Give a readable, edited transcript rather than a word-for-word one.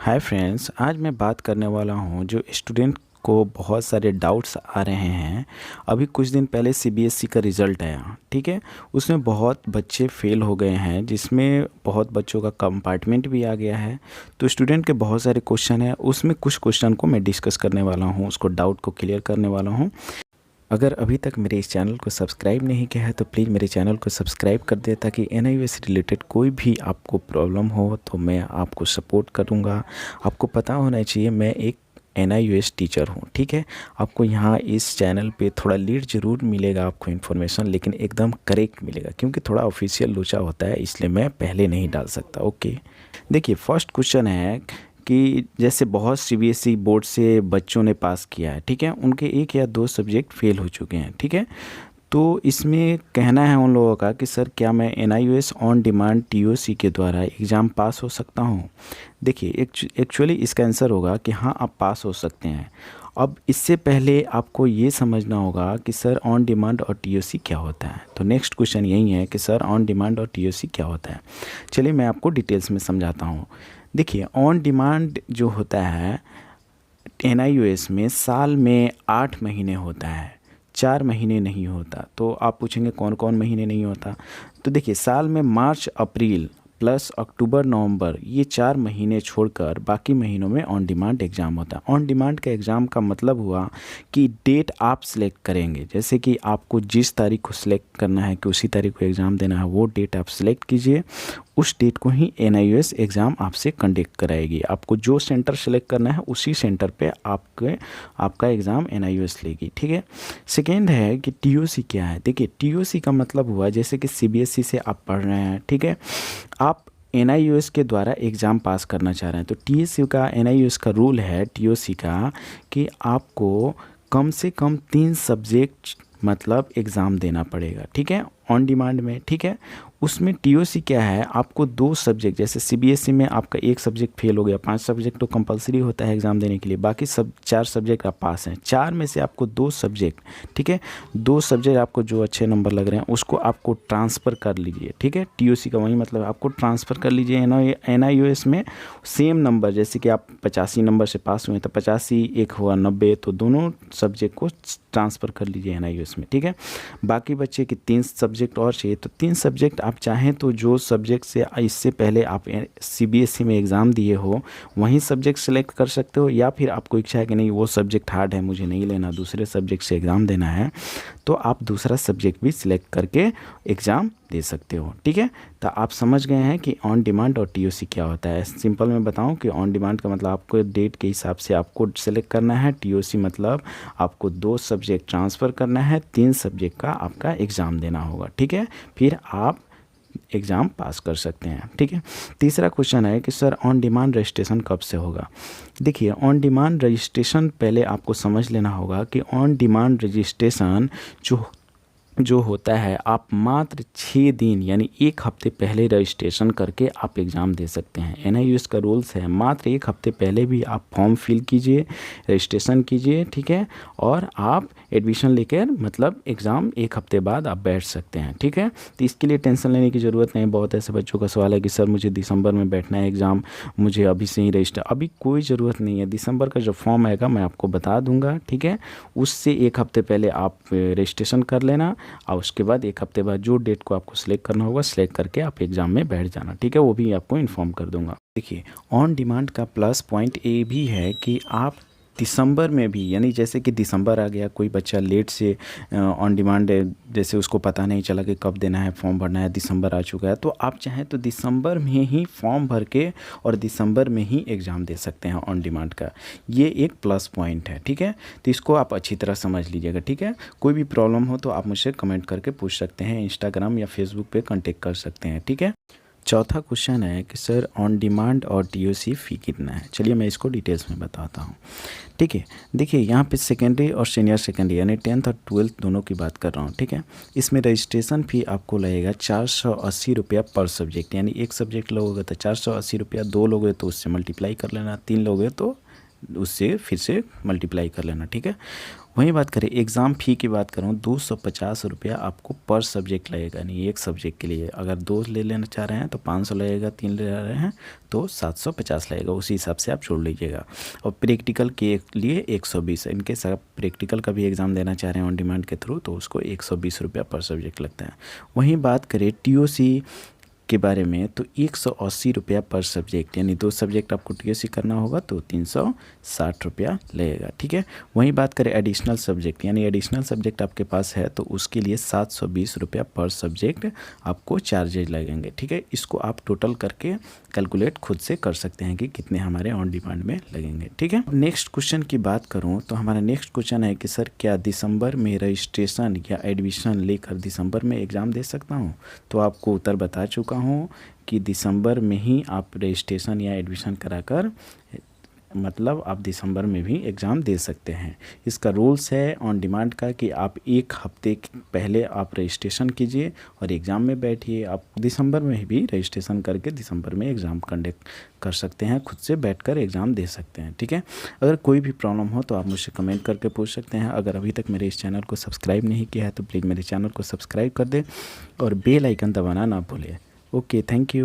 Hi friends, आज मैं बात करने वाला हूँ जो स्टूडेंट को बहुत सारे डाउट्स आ रहे हैं। अभी कुछ दिन पहले सीबीएसई का रिज़ल्ट आया, ठीक है। उसमें बहुत बच्चे फेल हो गए हैं, जिसमें बहुत बच्चों का कंपार्टमेंट भी आ गया है। तो स्टूडेंट के बहुत सारे क्वेश्चन हैं, उसमें कुछ क्वेश्चन को मैं डिस्कस करने वाला हूँ, उसको डाउट को क्लियर करने वाला हूँ। अगर अभी तक मेरे इस चैनल को सब्सक्राइब नहीं किया है तो प्लीज़ मेरे चैनल को सब्सक्राइब कर दे, ताकि एनआईओएस से रिलेटेड कोई भी आपको प्रॉब्लम हो तो मैं आपको सपोर्ट करूंगा। आपको पता होना चाहिए मैं एक एनआईओएस टीचर हूँ, ठीक है। आपको यहाँ इस चैनल पे थोड़ा लीड ज़रूर मिलेगा आपको इन्फॉर्मेशन, लेकिन एकदम करेक्ट मिलेगा, क्योंकि थोड़ा ऑफिशियल लोचा होता है, इसलिए मैं पहले नहीं डाल सकता। ओके, देखिए फर्स्ट क्वेश्चन है कि जैसे बहुत सीबीएसई बोर्ड से बच्चों ने पास किया है, ठीक है, उनके एक या दो सब्जेक्ट फेल हो चुके हैं, ठीक है। तो इसमें कहना है उन लोगों का कि सर क्या मैं एनआईओएस ऑन डिमांड टीओसी के द्वारा एग्ज़ाम पास हो सकता हूँ। देखिए एक्चुअली इसका आंसर होगा कि हाँ, आप पास हो सकते हैं। अब इससे पहले आपको ये समझना होगा कि सर ऑन डिमांड और टीओसी क्या होता है। तो नेक्स्ट क्वेश्चन यही है कि सर ऑन डिमांड और टीओसी क्या होता है। चलिए मैं आपको डिटेल्स में समझाता हूँ। देखिए ऑन डिमांड जो होता है एनआईओएस में साल में 8 महीने होता है, 4 महीने नहीं होता। तो आप पूछेंगे कौन कौन महीने नहीं होता। तो देखिए साल में मार्च अप्रैल प्लस अक्टूबर नवंबर, ये 4 महीने छोड़कर बाकी महीनों में ऑन डिमांड एग्ज़ाम होता है। ऑन डिमांड का एग्ज़ाम का मतलब हुआ कि डेट आप सिलेक्ट करेंगे, जैसे कि आपको जिस तारीख को सिलेक्ट करना है कि उसी तारीख को एग्ज़ाम देना है, वो डेट आप सिलेक्ट कीजिए। उस डेट को ही एनआईओएस एग्ज़ाम आपसे कंडक्ट कराएगी। आपको जो सेंटर सेलेक्ट करना है उसी सेंटर पे आपका एग्ज़ाम एनआईओएस लेगी, ठीक है। सेकेंड है कि टीओसी क्या है। देखिए टीओसी का मतलब हुआ जैसे कि सीबीएसई से आप पढ़ रहे हैं, ठीक है, आप एनआईओएस के द्वारा एग्ज़ाम पास करना चाह रहे हैं। तो टीएससी का एनआईओएस का रूल है टीओसी का कि आपको कम से कम 3 सब्जेक्ट मतलब एग्ज़ाम देना पड़ेगा, ठीक है, ऑन डिमांड में, ठीक है। उसमें टीओसी क्या है, आपको 2 सब्जेक्ट, जैसे सीबीएसई में आपका एक सब्जेक्ट फेल हो गया, 5 सब्जेक्ट तो कंपलसरी होता है एग्ज़ाम देने के लिए, बाकी सब 4 सब्जेक्ट आप पास हैं। 4 में से आपको 2 सब्जेक्ट, ठीक है, 2 सब्जेक्ट आपको जो अच्छे नंबर लग रहे हैं उसको आपको ट्रांसफ़र कर लीजिए, ठीक है। टीओसी का वही मतलब आपको ट्रांसफ़र कर लीजिए एनआईओएस में। सेम नंबर, जैसे कि आप 85 नंबर से पास हुए तो 85 एक हुआ 90, तो दोनों सब्जेक्ट को ट्रांसफ़र कर लीजिए एनआईओएस में, ठीक है। बाकी बच्चे कि 3 सब्जेक्ट और चाहिए, तो 3 सब्जेक्ट आप चाहें तो जो सब्जेक्ट से इससे पहले आप सीबीएसई में एग्ज़ाम दिए हो वहीं सब्जेक्ट सेलेक्ट कर सकते हो, या फिर आपको इच्छा है कि नहीं वो सब्जेक्ट हार्ड है, मुझे नहीं लेना, दूसरे सब्जेक्ट से एग्ज़ाम देना है, तो आप दूसरा सब्जेक्ट भी सिलेक्ट करके एग्ज़ाम दे सकते हो, ठीक है। तो आप समझ गए हैं कि ऑन डिमांड और टीओसी क्या होता है। सिंपल मैं बताऊं कि ऑन डिमांड का मतलब आपको डेट के हिसाब से आपको सेलेक्ट करना है, टीओसी मतलब आपको 2 सब्जेक्ट ट्रांसफ़र करना है, 3 सब्जेक्ट का आपका एग्ज़ाम देना होगा, ठीक है, फिर आप एग्ज़ाम पास कर सकते हैं, ठीक है। तीसरा क्वेश्चन है कि सर ऑन डिमांड रजिस्ट्रेशन कब से होगा। देखिए ऑन डिमांड रजिस्ट्रेशन पहले आपको समझ लेना होगा कि ऑन डिमांड रजिस्ट्रेशन जो होता है, आप मात्र 6 दिन यानी 1 हफ्ते पहले रजिस्ट्रेशन करके आप एग्ज़ाम दे सकते हैं। एनआईओएस का रूल्स है मात्र 1 हफ्ते पहले भी आप फॉर्म फिल कीजिए, रजिस्ट्रेशन कीजिए, ठीक है, और आप एडमिशन लेकर मतलब एग्ज़ाम 1 हफ्ते बाद आप बैठ सकते हैं, ठीक है। तो इसके लिए टेंशन लेने की ज़रूरत नहीं। बहुत ऐसे बच्चों का सवाल है कि सर मुझे दिसंबर में बैठना है एग्ज़ाम, मुझे अभी से ही रजिस्टर, अभी कोई ज़रूरत नहीं है। दिसंबर का जो फॉर्म आएगा मैं आपको बता दूंगा, ठीक है, उससे 1 हफ्ते पहले आप रजिस्ट्रेशन कर लेना, और उसके बाद 1 हफ्ते बाद जो डेट को आपको सिलेक्ट करना होगा सिलेक्ट करके आप एग्ज़ाम में बैठ जाना, ठीक है, वो भी आपको इन्फॉर्म कर दूंगा। देखिए ऑन डिमांड का प्लस पॉइंट ये भी है कि आप दिसंबर में भी, यानी जैसे कि दिसंबर आ गया, कोई बच्चा लेट से ऑन डिमांड, जैसे उसको पता नहीं चला कि कब देना है, फॉर्म भरना है, दिसंबर आ चुका है, तो आप चाहें तो दिसंबर में ही फॉर्म भर के और दिसंबर में ही एग्ज़ाम दे सकते हैं ऑन डिमांड का। ये एक प्लस पॉइंट है, ठीक है। तो इसको आप अच्छी तरह समझ लीजिएगा, ठीक है। कोई भी प्रॉब्लम हो तो आप मुझसे कमेंट करके पूछ सकते हैं, इंस्टाग्राम या फेसबुक पे कांटेक्ट कर सकते हैं, ठीक है। चौथा क्वेश्चन है कि सर ऑन डिमांड और टीओसी फ़ी कितना है। चलिए मैं इसको डिटेल्स में बताता हूँ, ठीक है। देखिए यहाँ पे सेकेंडरी और सीनियर सेकेंडरी यानी 10th और 12th दोनों की बात कर रहा हूँ, ठीक है। इसमें रजिस्ट्रेशन फ़ी आपको लगेगा 480 रुपया पर सब्जेक्ट, यानी एक सब्जेक्ट लोगे तो 480 रुपया, 2 लोगे तो उससे मल्टीप्लाई कर लेना, 3 लोगे तो उससे फिर से मल्टीप्लाई कर लेना, ठीक है। वहीं बात करें एग्ज़ाम फ़ी की बात करूँ, 250 रुपया आपको पर सब्जेक्ट लगेगा, यानी एक सब्जेक्ट के लिए अगर 2 ले लेना चाह रहे हैं तो 500 लगेगा, 3 ले रहे हैं तो 750 लगेगा, उसी हिसाब से आप जोड़ लीजिएगा। और प्रैक्टिकल के लिए 120, इनके साथ प्रैक्टिकल का भी एग्ज़ाम देना चाह रहे हैं ऑन डिमांड के थ्रू तो उसको 120 रुपया पर सब्जेक्ट लगता है। वहीं बात करें टीओसी के बारे में तो 180 रुपया पर सब्जेक्ट, यानी 2 सब्जेक्ट आपको टीओसी करना होगा तो 360 रुपया लगेगा, ठीक है। वहीं बात करें एडिशनल सब्जेक्ट, यानी एडिशनल सब्जेक्ट आपके पास है तो उसके लिए 720 रुपया पर सब्जेक्ट आपको चार्जेज लगेंगे, ठीक है। इसको आप टोटल करके कैलकुलेट खुद से कर सकते हैं कि कितने हमारे ऑन डिमांड में लगेंगे, ठीक है। नेक्स्ट क्वेश्चन की बात करूं तो हमारा नेक्स्ट क्वेश्चन है कि सर क्या दिसंबर में रजिस्ट्रेशन या एडमिशन लेकर दिसंबर में एग्ज़ाम दे सकता हूं? तो आपको उत्तर बता चुका हूं कि दिसंबर में ही आप रजिस्ट्रेशन या एडमिशन कराकर मतलब आप दिसंबर में भी एग्ज़ाम दे सकते हैं। इसका रूल्स है ऑन डिमांड का कि आप 1 हफ्ते पहले आप रजिस्ट्रेशन कीजिए और एग्ज़ाम में बैठिए। आप दिसंबर में भी रजिस्ट्रेशन करके दिसंबर में एग्ज़ाम कंडक्ट कर सकते हैं, खुद से बैठकर एग्ज़ाम दे सकते हैं, ठीक है। अगर कोई भी प्रॉब्लम हो तो आप मुझसे कमेंट करके पूछ सकते हैं। अगर अभी तक मेरे इस चैनल को सब्सक्राइब नहीं किया है तो प्लीज़ मेरे चैनल को सब्सक्राइब कर दें और बेल आइकन दबाना ना भूलें। Okay, thank you.